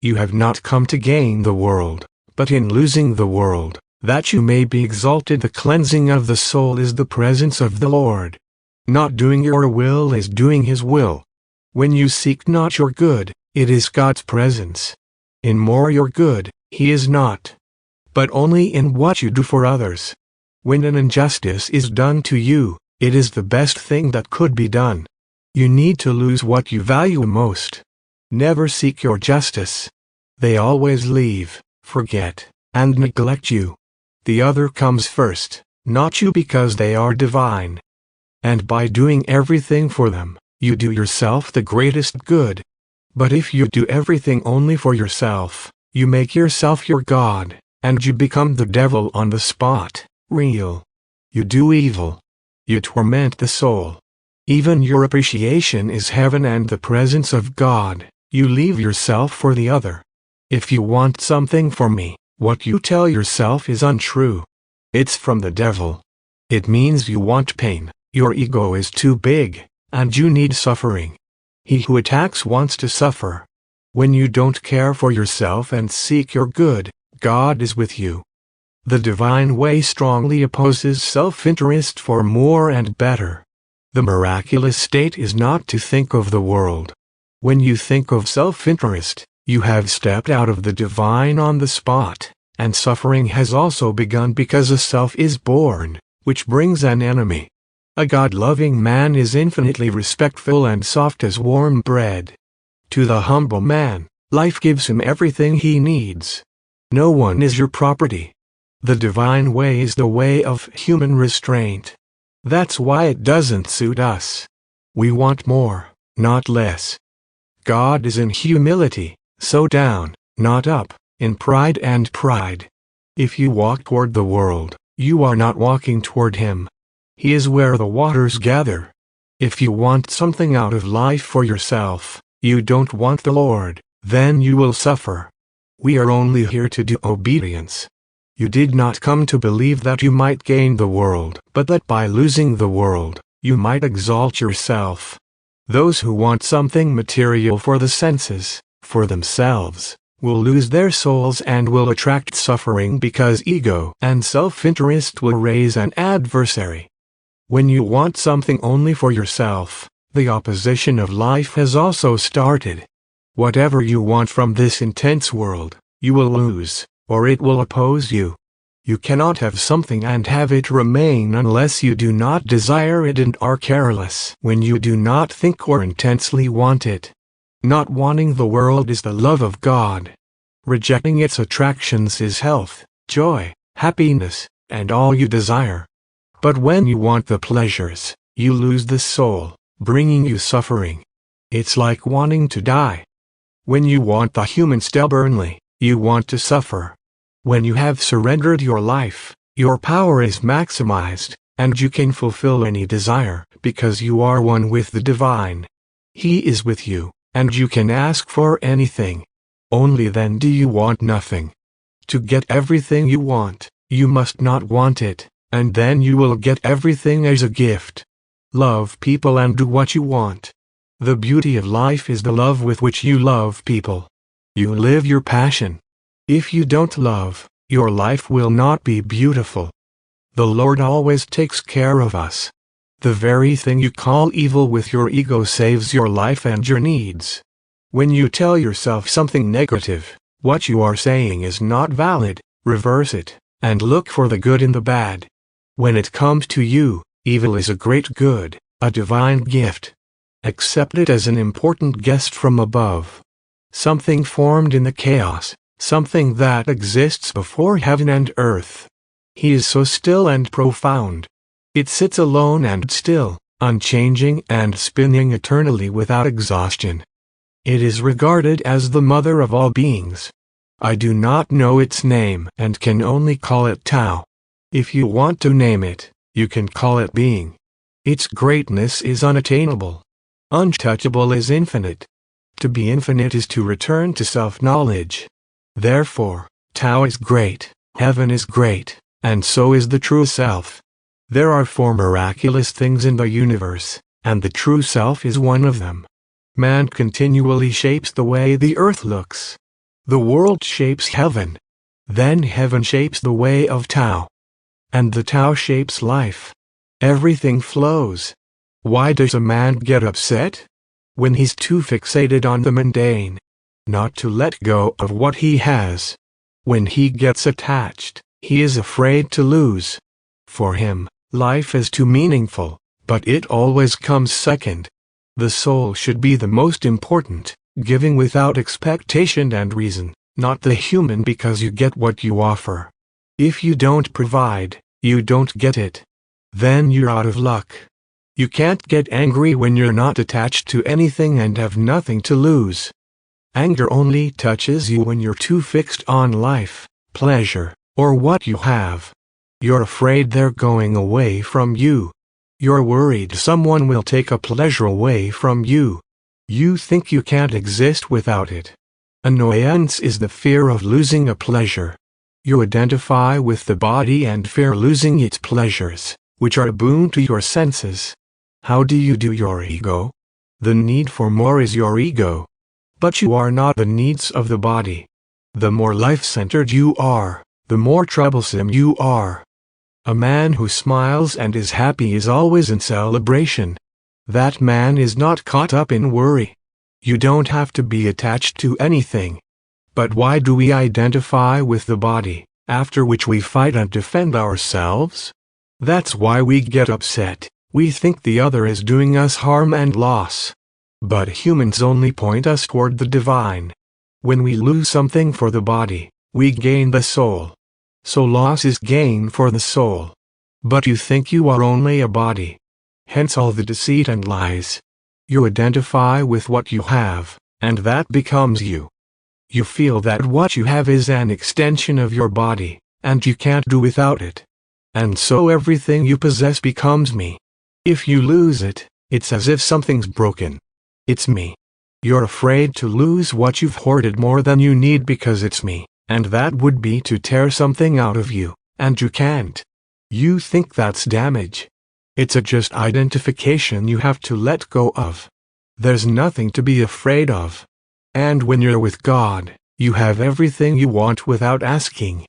You have not come to gain the world, but in losing the world, that you may be exalted. The cleansing of the soul is the presence of the Lord. Not doing your will is doing His will. When you seek not your good, it is God's presence. In more your good, He is not, but only in what you do for others. When an injustice is done to you, it is the best thing that could be done. You need to lose what you value most. Never seek your justice. They always leave, forget, and neglect you. The other comes first, not you, because they are divine. And by doing everything for them, you do yourself the greatest good. But if you do everything only for yourself, you make yourself your God, and you become the devil on the spot. Real. You do evil. You torment the soul. Even your appreciation is heaven and the presence of God. You leave yourself for the other. If you want something from me, what you tell yourself is untrue. It's from the devil. It means you want pain, your ego is too big, and you need suffering. He who attacks wants to suffer. When you don't care for yourself and seek your good, God is with you. The divine way strongly opposes self-interest for more and better. The miraculous state is not to think of the world. When you think of self-interest, you have stepped out of the divine on the spot, and suffering has also begun because a self is born, which brings an enemy. A God-loving man is infinitely respectful and soft as warm bread. To the humble man, life gives him everything he needs. No one is your property. The divine way is the way of human restraint. That's why it doesn't suit us. We want more, not less. God is in humility, so down, not up, in pride and pride. If you walk toward the world, you are not walking toward Him. He is where the waters gather. If you want something out of life for yourself, you don't want the Lord, then you will suffer. We are only here to do obedience. You did not come to believe that you might gain the world, but that by losing the world, you might exalt yourself. Those who want something material for the senses, for themselves, will lose their souls and will attract suffering because ego and self-interest will raise an adversary. When you want something only for yourself, the opposition of life has also started. Whatever you want from this intense world, you will lose, or it will oppose you. You cannot have something and have it remain unless you do not desire it and are careless when you do not think or intensely want it. Not wanting the world is the love of God. Rejecting its attractions is health, joy, happiness, and all you desire. But when you want the pleasures, you lose the soul, bringing you suffering. It's like wanting to die. When you want the human stubbornly, you want to suffer. When you have surrendered your life, your power is maximized, and you can fulfill any desire, because you are one with the divine. He is with you, and you can ask for anything. Only then do you want nothing. To get everything you want, you must not want it, and then you will get everything as a gift. Love people and do what you want. The beauty of life is the love with which you love people. You live your passion. If you don't love, your life will not be beautiful. The Lord always takes care of us. The very thing you call evil with your ego saves your life and your needs. When you tell yourself something negative, what you are saying is not valid, reverse it, and look for the good in the bad. When it comes to you, evil is a great good, a divine gift. Accept it as an important guest from above. Something formed in the chaos, something that exists before heaven and earth. He is so still and profound. It sits alone and still, unchanging and spinning eternally without exhaustion. It is regarded as the mother of all beings. I do not know its name and can only call it Tao. If you want to name it, you can call it being. Its greatness is unattainable. Untouchable is infinite. To be infinite is to return to self-knowledge. Therefore, Tao is great, heaven is great, and so is the true self. There are 4 miraculous things in the universe, and the true self is one of them. Man continually shapes the way the earth looks. The world shapes heaven. Then heaven shapes the way of Tao. And the Tao shapes life. Everything flows. Why does a man get upset? When he's too fixated on the mundane, not to let go of what he has. When he gets attached, he is afraid to lose. For him, life is too meaningful, but it always comes second. The soul should be the most important, giving without expectation and reason, not the human because you get what you offer. If you don't provide, you don't get it. Then you're out of luck. You can't get angry when you're not attached to anything and have nothing to lose. Anger only touches you when you're too fixed on life, pleasure, or what you have. You're afraid they're going away from you. You're worried someone will take a pleasure away from you. You think you can't exist without it. Annoyance is the fear of losing a pleasure. You identify with the body and fear losing its pleasures, which are a boon to your senses. How do you do your ego? The need for more is your ego. But you are not the needs of the body. The more life-centered you are, the more troublesome you are. A man who smiles and is happy is always in celebration. That man is not caught up in worry. You don't have to be attached to anything. But why do we identify with the body, after which we fight and defend ourselves? That's why we get upset. We think the other is doing us harm and loss. But humans only point us toward the divine. When we lose something for the body, we gain the soul. So loss is gain for the soul. But you think you are only a body. Hence all the deceit and lies. You identify with what you have, and that becomes you. You feel that what you have is an extension of your body, and you can't do without it. And so everything you possess becomes me. If you lose it, it's as if something's broken. It's me. You're afraid to lose what you've hoarded more than you need because it's me. And that would be to tear something out of you, and you can't. You think that's damage. It's a just identification you have to let go of. There's nothing to be afraid of. And when you're with God, you have everything you want without asking.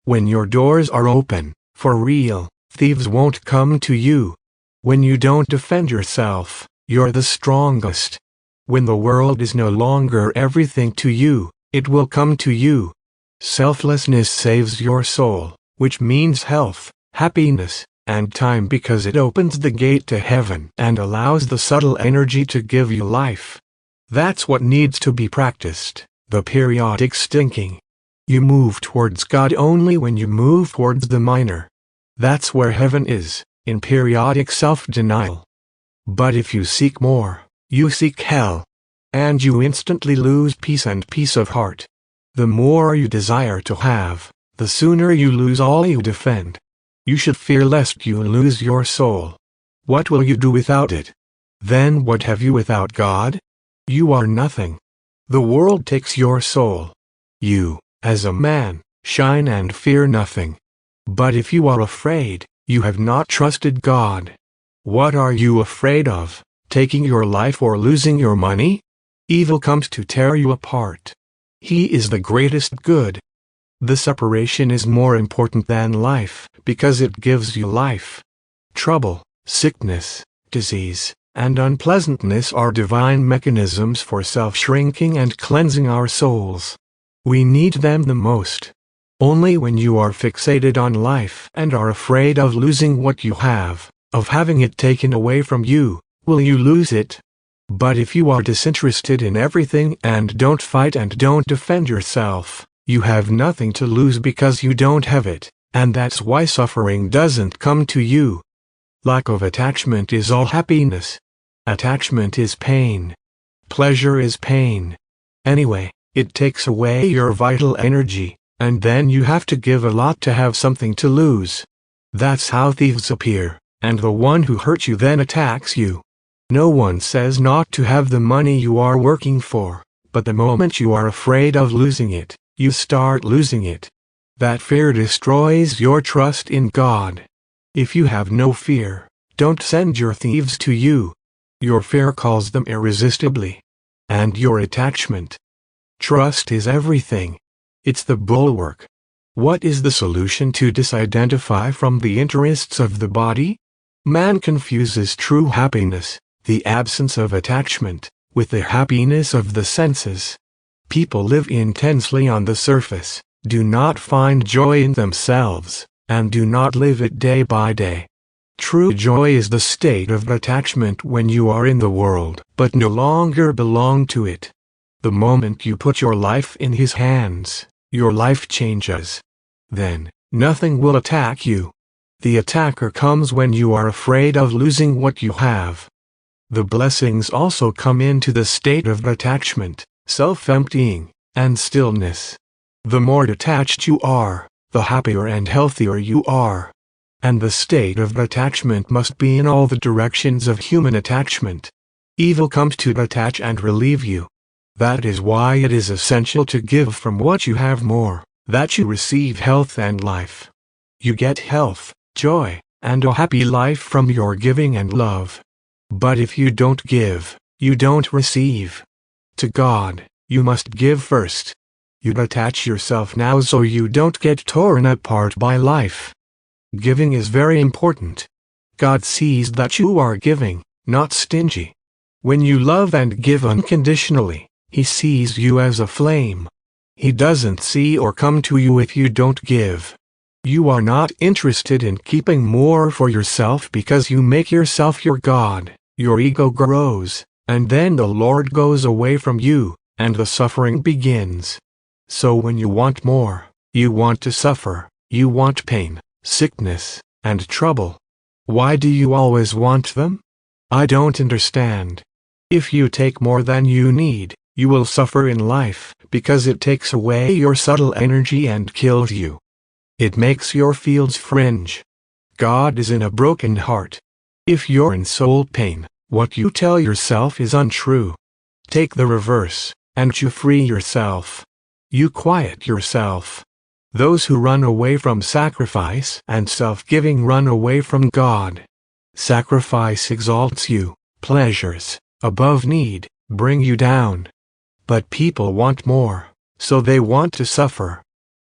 When your doors are open, for real, thieves won't come to you. When you don't defend yourself, you're the strongest. When the world is no longer everything to you, it will come to you. Selflessness saves your soul, which means health, happiness, and time because it opens the gate to heaven and allows the subtle energy to give you life. That's what needs to be practiced, the periodic stinking. You move towards God only when you move towards the minor. That's where heaven is, in periodic self-denial. But if you seek more, you seek hell. And you instantly lose peace and peace of heart. The more you desire to have, the sooner you lose all you defend. You should fear lest you lose your soul. What will you do without it? Then what have you without God? You are nothing. The world takes your soul. You, as a man, shine and fear nothing. But if you are afraid, you have not trusted God. What are you afraid of? Taking your life or losing your money? Evil comes to tear you apart. He is the greatest good. The separation is more important than life, because it gives you life. Trouble, sickness, disease, and unpleasantness are divine mechanisms for self-shrinking and cleansing our souls. We need them the most. Only when you are fixated on life and are afraid of losing what you have, of having it taken away from you, will you lose it. But if you are disinterested in everything and don't fight and don't defend yourself, you have nothing to lose because you don't have it, and that's why suffering doesn't come to you. Lack of attachment is all happiness. Attachment is pain. Pleasure is pain. Anyway, it takes away your vital energy, and then you have to give a lot to have something to lose. That's how thieves appear, and the one who hurt you then attacks you. No one says not to have the money you are working for, but the moment you are afraid of losing it, you start losing it. That fear destroys your trust in God. If you have no fear, don't send your thieves to you. Your fear calls them irresistibly. And your attachment. Trust is everything. It's the bulwark. What is the solution to disidentify from the interests of the body? Man confuses true happiness, the absence of attachment, with the happiness of the senses. People live intensely on the surface, do not find joy in themselves, and do not live it day by day. True joy is the state of attachment when you are in the world, but no longer belong to it. The moment you put your life in His hands, your life changes. Then, nothing will attack you. The attacker comes when you are afraid of losing what you have. The blessings also come into the state of attachment, self-emptying, and stillness. The more detached you are, the happier and healthier you are. And the state of attachment must be in all the directions of human attachment. Evil comes to attach and relieve you. That is why it is essential to give from what you have more, that you receive health and life. You get health, joy, and a happy life from your giving and love. But if you don't give, you don't receive. To God, you must give first. You attach yourself now so you don't get torn apart by life. Giving is very important. God sees that you are giving, not stingy. When you love and give unconditionally, He sees you as a flame. He doesn't see or come to you if you don't give. You are not interested in keeping more for yourself because you make yourself your God. Your ego grows, and then the Lord goes away from you, and the suffering begins. So when you want more, you want to suffer, you want pain, sickness, and trouble. Why do you always want them? I don't understand. If you take more than you need, you will suffer in life, because it takes away your subtle energy and kills you. It makes your fields fringe. God is in a broken heart. If you're in soul pain, what you tell yourself is untrue. Take the reverse, and you free yourself. You quiet yourself. Those who run away from sacrifice and self-giving run away from God. Sacrifice exalts you, pleasures, above need, bring you down. But people want more, so they want to suffer.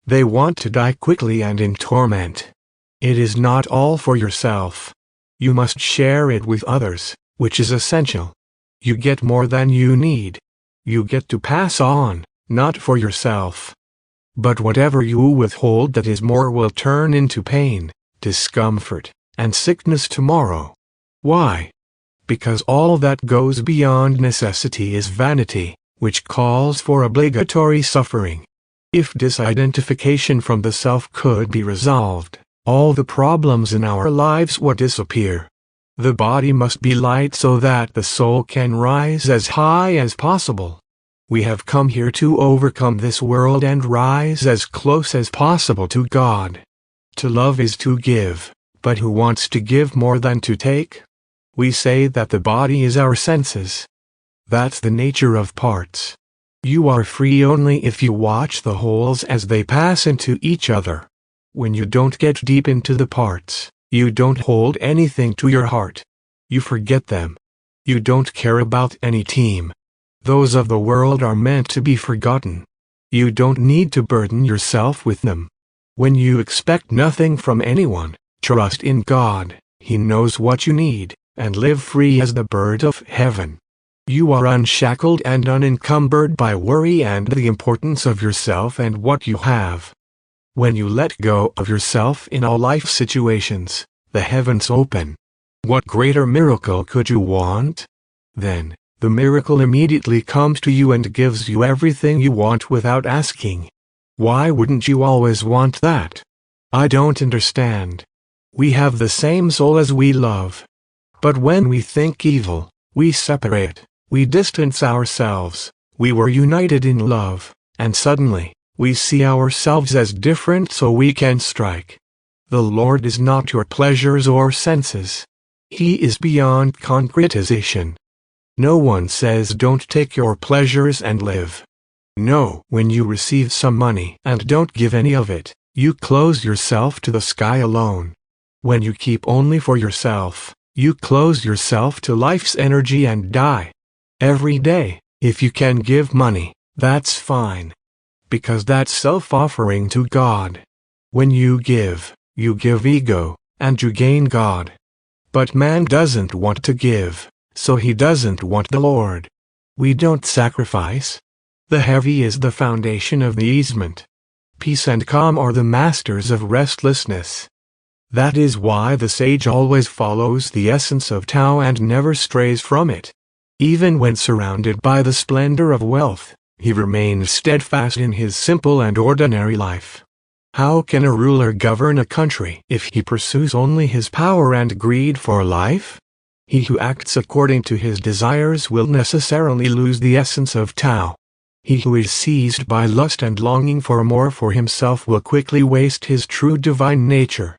They want to die quickly and in torment. It is not all for yourself. You must share it with others, which is essential. You get more than you need. You get to pass on, not for yourself. But whatever you withhold that is more will turn into pain, discomfort, and sickness tomorrow. Why? Because all that goes beyond necessity is vanity, which calls for obligatory suffering. If disidentification from the self could be resolved, all the problems in our lives would disappear. The body must be light so that the soul can rise as high as possible. We have come here to overcome this world and rise as close as possible to God. To love is to give, but who wants to give more than to take? We say that the body is our senses. That's the nature of parts. You are free only if you watch the wholes as they pass into each other. When you don't get deep into the parts, you don't hold anything to your heart. You forget them. You don't care about any team. Those of the world are meant to be forgotten. You don't need to burden yourself with them. When you expect nothing from anyone, trust in God. He knows what you need, and live free as the bird of heaven. You are unshackled and unencumbered by worry and the importance of yourself and what you have. When you let go of yourself in all life situations, the heavens open. What greater miracle could you want? Then, the miracle immediately comes to you and gives you everything you want without asking. Why wouldn't you always want that? I don't understand. We have the same soul as we love. But when we think evil, we separate. We distance ourselves. We were united in love, and suddenly, we see ourselves as different so we can strike. The Lord is not your pleasures or senses. He is beyond concretization. No one says don't take your pleasures and live. No, when you receive some money and don't give any of it, you close yourself to the sky alone. When you keep only for yourself, you close yourself to life's energy and die. Every day, if you can give money, That's fine. Because that's self-offering to God. When you give ego, and you gain God. But man doesn't want to give, so he doesn't want the Lord. We don't sacrifice. The heavy is the foundation of the easement. Peace and calm are the masters of restlessness. That is why the sage always follows the essence of Tao and never strays from it. Even when surrounded by the splendor of wealth, he remains steadfast in his simple and ordinary life. How can a ruler govern a country if he pursues only his power and greed for life? He who acts according to his desires will necessarily lose the essence of Tao. He who is seized by lust and longing for more for himself will quickly waste his true divine nature.